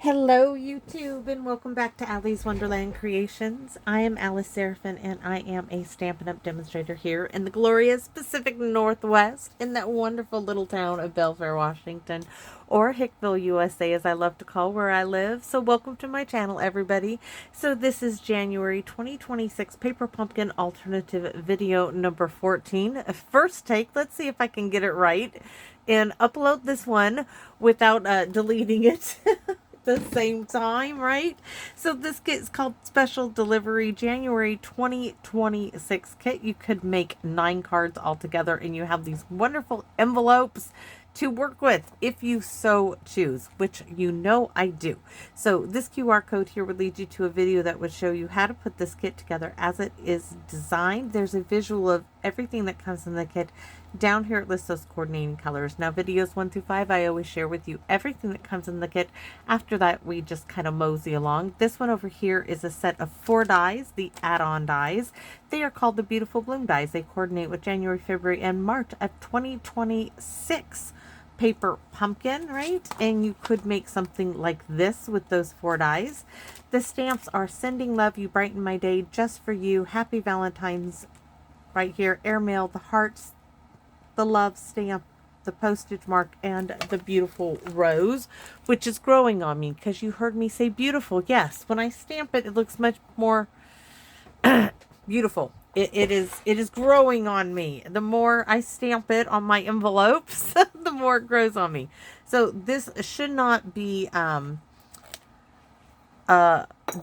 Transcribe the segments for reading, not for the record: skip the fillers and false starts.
Hello YouTube and welcome back to Allie's Wonderland Creations. I am Alice Seraphin and I am a Stampin' Up! Demonstrator here in the glorious Pacific Northwest in that wonderful little town of Belfair, Washington, or Hickville, USA as I love to call where I live. So welcome to my channel everybody. So this is January 2026 Paper Pumpkin Alternative video number 14. First take, let's see if I can get it right and upload this one without deleting it. The same time, right? So this kit is called Special Delivery January 2026 kit. You could make 9 cards altogether and you have these wonderful envelopes to work with if you so choose, which you know I do. So this QR code here would lead you to a video that would show you how to put this kit together as it is designed. There's a visual of everything that comes in the kit. Down here it lists those coordinating colors. Now videos 1 through 5 I always share with you everything that comes in the kit. After that we just kind of mosey along. This one over here is a set of 4 dies, the add-on dies. They are called the Beautiful Bloom dies. They coordinate with January, February, and March of 2026 paper pumpkin, right? And you could make something like this with those 4 dies. The stamps are Sending Love, You Brighten My Day, Just for You, Happy Valentine's, right here, Airmail, the hearts, the love stamp, the postage mark, and the beautiful rose, which is growing on me because you heard me say beautiful. Yes, when I stamp it, it looks much more beautiful. It is growing on me. The more I stamp it on my envelopes, the more it grows on me. So this should not be a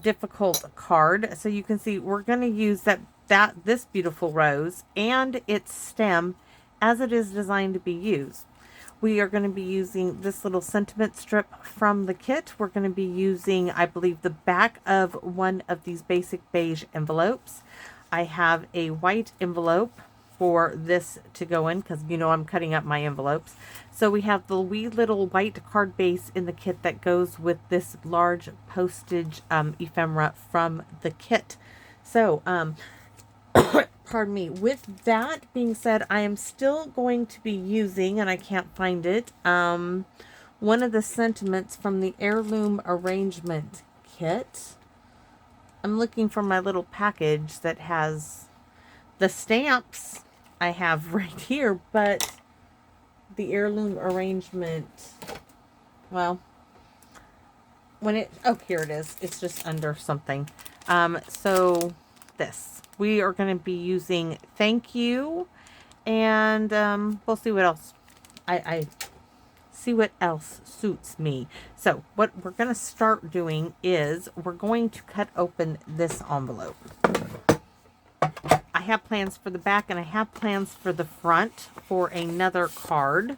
difficult card. So you can see we're going to use this beautiful rose and its stem as it is designed to be used. We are going to be using this little sentiment strip from the kit. We're going to be using, I believe, the back of one of these basic beige envelopes. I have a white envelope for this to go in because you know I'm cutting up my envelopes. So we have the wee little white card base in the kit that goes with this large postage ephemera from the kit. So pardon me. With that being said, I am still going to be using, and I can't find it, one of the sentiments from the Heirloom Arrangement Kit. I'm looking for my little package that has the stamps I have right here, but the Heirloom Arrangement, well, when it, oh, here it is. It's just under something. So this. We are going to be using Thank You, and we'll see what else. I see what else suits me. So what we're going to start doing is we're going to cut open this envelope. I have plans for the back and I have plans for the front for another card.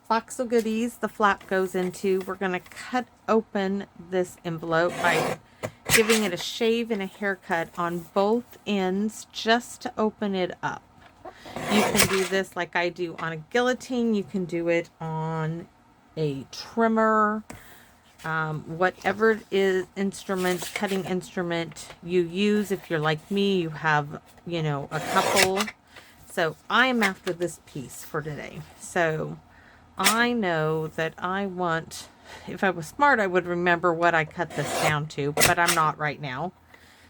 Box of goodies the flap goes into. We're going to cut open this envelope by giving it a shave and a haircut on both ends just to open it up. You can do this like I do on a guillotine. You can do it on a trimmer. Whatever it is, cutting instrument you use. If you're like me, you have, you know, a couple. So I'm after this piece for today. So I know that I want, if I was smart, I would remember what I cut this down to, but I'm not right now.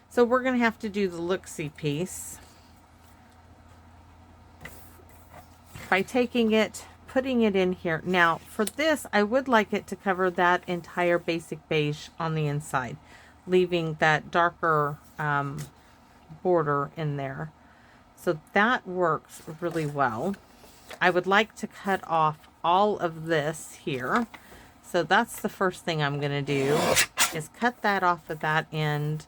So we're going to have to do the look-see piece by taking it, putting it in here. Now, for this, I would like it to cover that entire basic beige on the inside, leaving that darker border in there. So that works really well. I would like to cut off all of this here. So that's the first thing I'm going to do is cut that off of that end.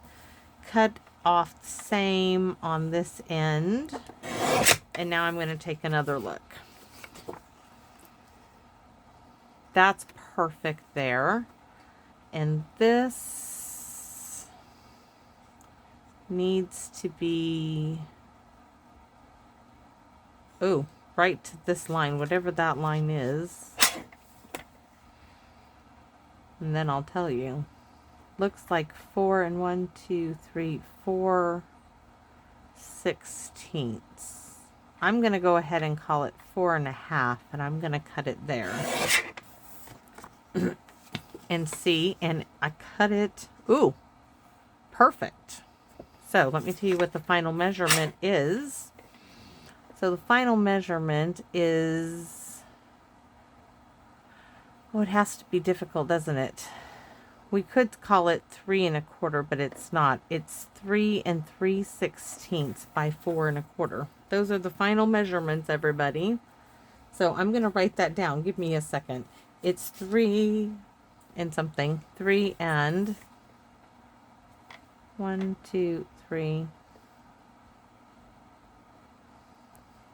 Cut off the same on this end. And now I'm going to take another look. That's perfect there. And this needs to be, oh, right to this line, whatever that line is. And then I'll tell you. Looks like 4 and 1, 2, 3, 4 16ths. I'm going to go ahead and call it 4.5, and I'm going to cut it there. And see, and I cut it, ooh, perfect. So let me tell you what the final measurement is. So the final measurement is, oh, it has to be difficult, doesn't it? We could call it 3 1/4, but it's not. It's 3 3/16 by 4 1/4. Those are the final measurements, everybody. So I'm going to write that down. Give me a second. It's 3 and something. 3 and 1, 2, 3.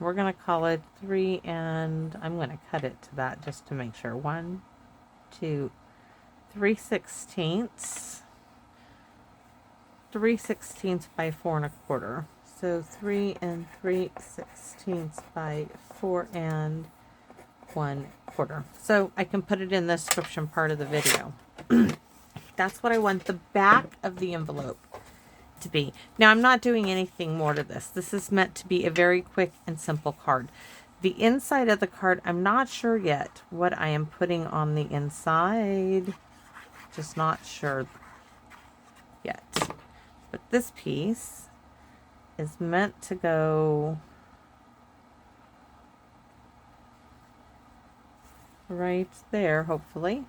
We're going to call it 3 and I'm going to cut it to that just to make sure. 1, 2, 3/16. 3/16 by 4 1/4. So 3 3/16 by 4 1/4. So I can put it in the description part of the video. That's what I want the back of the envelope to be. Now I'm not doing anything more to this. This is meant to be a very quick and simple card. The inside of the card, I'm not sure yet what I am putting on the inside. Just not sure yet. But this piece is meant to go right there, hopefully.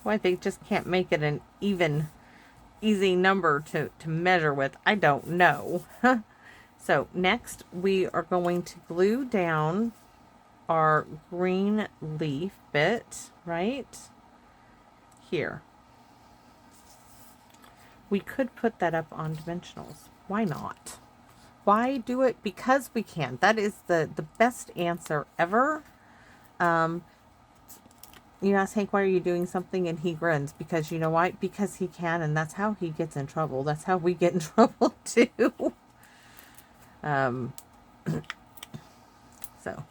Why they just can't make it an easy number to measure with, I don't know. So next we are going to glue down our green leaf bit right here. We could put that up on dimensionals. Why not? Why do it? Because we can. That is the best answer ever. You ask Hank, why are you doing something? And he grins. Because you know why? Because he can, and that's how he gets in trouble. That's how we get in trouble too. So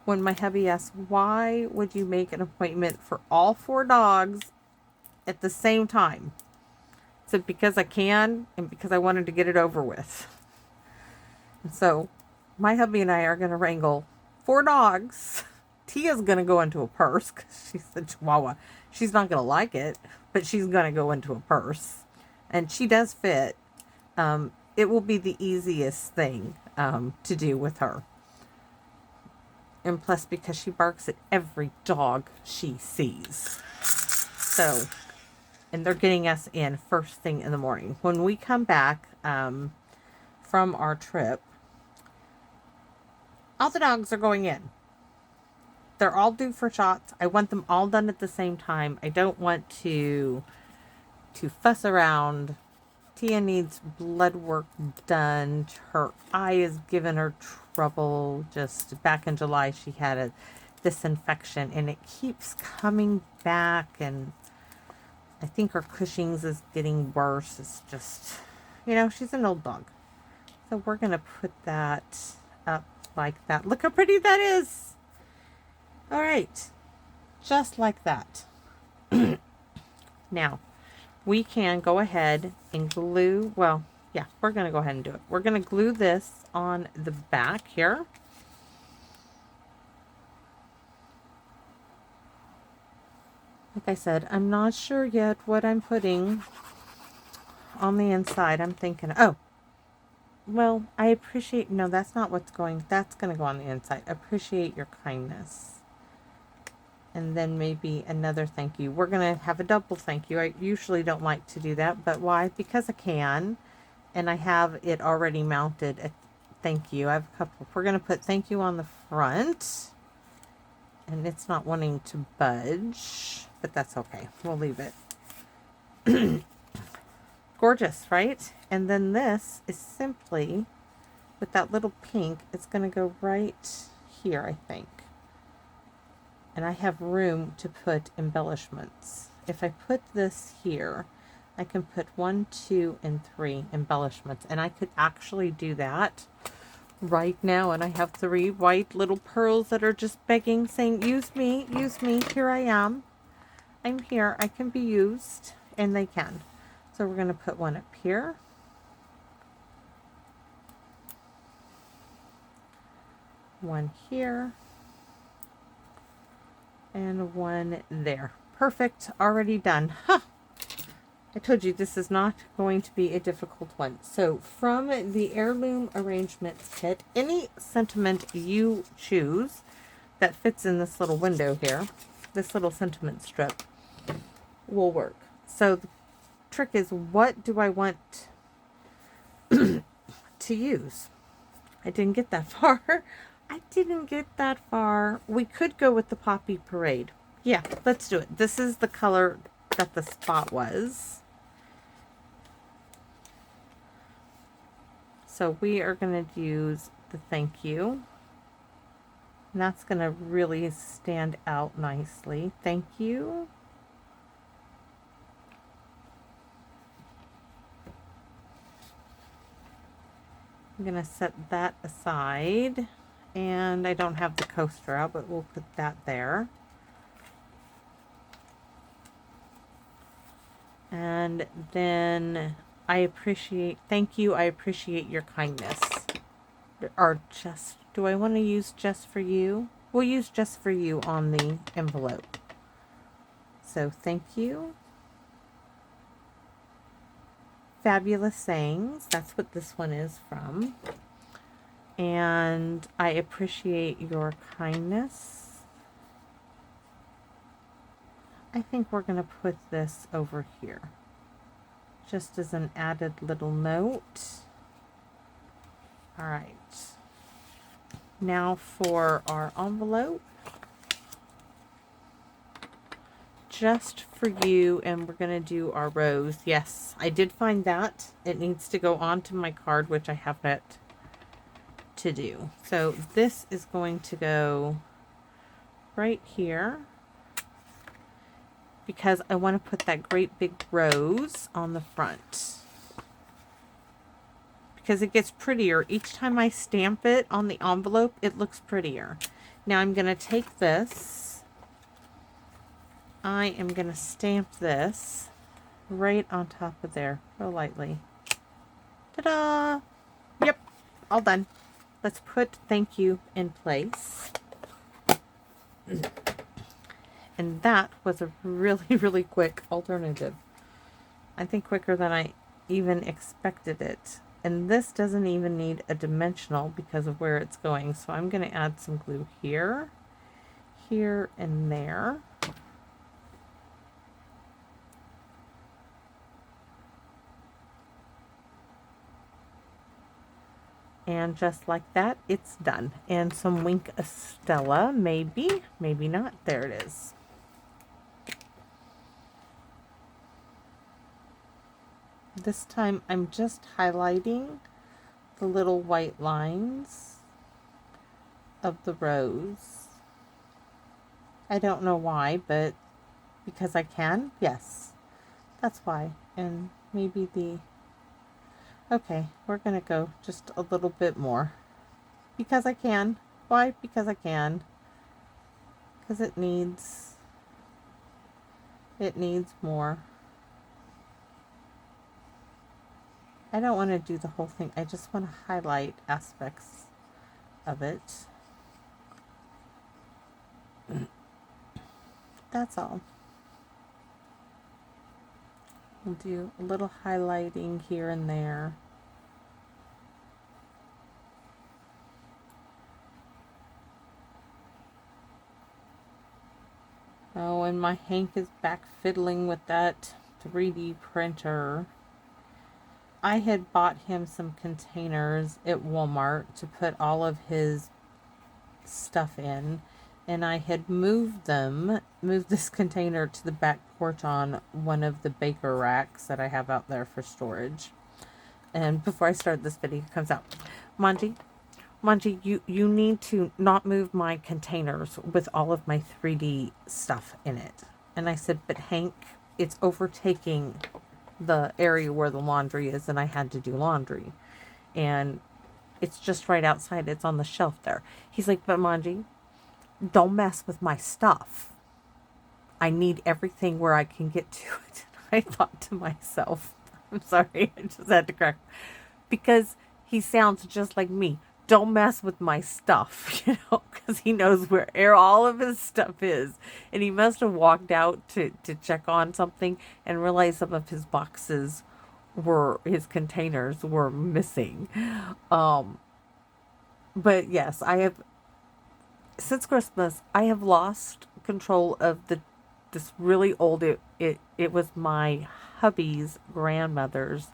when my hubby asks, why would you make an appointment for all 4 dogs at the same time? I said, because I can, and because I wanted to get it over with. And so my hubby and I are going to wrangle 4 dogs. Tia's going to go into a purse because she's a Chihuahua. She's not going to like it, but she's going to go into a purse. And she does fit. It will be the easiest thing to do with her. And plus, because she barks at every dog she sees. So, and they're getting us in first thing in the morning. When we come back from our trip, all the dogs are going in. They're all due for shots. I want them all done at the same time. I don't want to fuss around. Tia needs blood work done. Her eye is giving her trouble. Just back in July, she had this infection, and it keeps coming back. And I think her Cushing's is getting worse. It's just, you know, she's an old dog. So we're going to put that up like that. Look how pretty that is. All right. Just like that. Now, we can go ahead and glue, well, yeah, we're going to go ahead and do it. We're going to glue this on the back here. Like I said, I'm not sure yet what I'm putting on the inside. I'm thinking, oh, well, I appreciate, no, that's not what's going, that's going to go on the inside. Appreciate your kindness. And then maybe another thank you. We're going to have a double thank you. I usually don't like to do that, but why? Because I can. And I have it already mounted at thank you. I have a couple. We're going to put thank you on the front. And it's not wanting to budge, but that's okay. We'll leave it. Gorgeous, right? And then this is simply, with that little pink, it's going to go right here, I think. And I have room to put embellishments. If I put this here, I can put 1, 2, and 3 embellishments. And I could actually do that right now. And I have 3 white little pearls that are just begging, saying, use me, here I am. I'm here, I can be used. And they can. So we're going to put one up here. one here, and one there. Perfect, already done. Huh. I told you this is not going to be a difficult one. So from the Heirloom Arrangements Kit, any sentiment you choose that fits in this little window here, this little sentiment strip, will work. So the trick is, what do I want to use? I didn't get that far. I didn't get that far. We could go with the Poppy Parade. Yeah, let's do it. This is the color that the spot was. So we are going to use the thank you. And that's going to really stand out nicely. Thank you. I'm going to set that aside. And I don't have the coaster out, but we'll put that there. And then thank you, I appreciate your kindness. Or just, do I want to use just for you? We'll use just for you on the envelope. So thank you. Fabulous sayings, that's what this one is from. And I appreciate your kindness. I think we're going to put this over here, just as an added little note. All right. Now for our envelope. Just for you, and we're going to do our rose. Yes, I did find that. It needs to go onto my card, which I have yet to do. So this is going to go right here, because I want to put that great big rose on the front, because it gets prettier each time I stamp it on the envelope. It looks prettier. Now I'm going to take this, I am going to stamp this right on top of there real lightly. Ta-da! Yep, all done. Let's put thank you in place. And that was a really, really quick alternative. I think quicker than I even expected it. And this doesn't even need a dimensional because of where it's going. So I'm going to add some glue here, here, and there. And just like that, it's done. And some Wink Estella, maybe, maybe not. There it is. This time I'm just highlighting the little white lines of the rose. I don't know why, but because I can, yes, that's why. And maybe okay, we're gonna go just a little bit more because I can. Why? Because I can. Because it needs more. I don't want to do the whole thing. I just want to highlight aspects of it. That's all. We'll do a little highlighting here and there. Oh, and my Hank is back fiddling with that 3D printer. I had bought him some containers at Walmart to put all of his stuff in, and I had moved this container to the back porch on one of the baker racks that I have out there for storage. And before I start this video, it comes out, Manji, you need to not move my containers with all of my 3D stuff in it. And I said, but Hank, it's overtaking the area where the laundry is, and I had to do laundry, and it's just right outside. It's on the shelf there. He's like, but Manji, don't mess with my stuff. I need everything where I can get to it. I thought to myself, I'm sorry, I just had to crack, because he sounds just like me. don't mess with my stuff, because he knows where all of his stuff is. And he must have walked out to check on something and realized some of his boxes his containers were missing. But yes, since Christmas, I have lost control of this really old, it was my hubby's grandmother's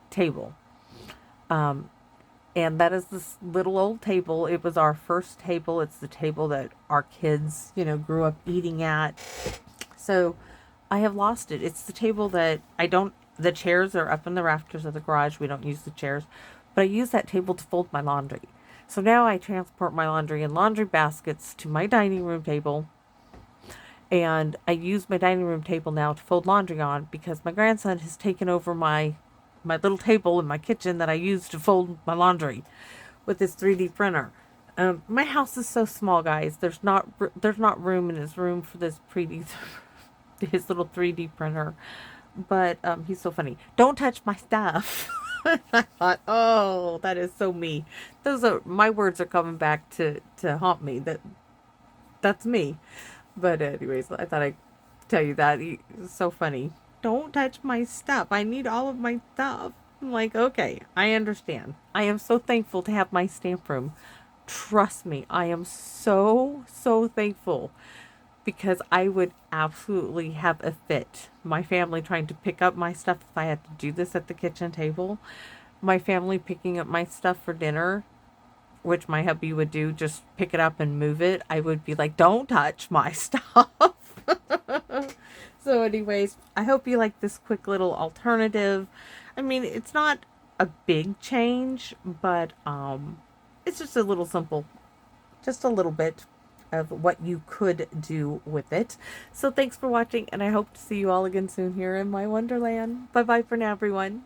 table. And that is this little old table. It was our first table. It's the table that our kids, grew up eating at. So I have lost it. It's the table that the chairs are up in the rafters of the garage. We don't use the chairs, but I use that table to fold my laundry. So now I transport my laundry in laundry baskets to my dining room table. And I use my dining room table now to fold laundry on because my grandson has taken over my little table in my kitchen that I use to fold my laundry with this 3D printer. My house is so small, guys. There's not room in his room for this his little 3D printer. But he's so funny. Don't touch my stuff. I thought, oh, that is so me. My words are coming back to haunt me. That's me. But anyways, I thought I'd tell you that. It's so funny. Don't touch my stuff. I need all of my stuff. I'm like, okay, I understand. I am so thankful to have my stamp room. Trust me, I am so, so thankful. Because I would absolutely have a fit. My family trying to pick up my stuff if I had to do this at the kitchen table. My family picking up my stuff for dinner, which my hubby would do, just pick it up and move it. I would be like, don't touch my stuff. So anyways, I hope you like this quick little alternative. I mean, it's not a big change, but it's just a little simple. Just a little bit of what you could do with it. So thanks for watching, and I hope to see you all again soon here in my Wonderland. Bye bye for now, everyone.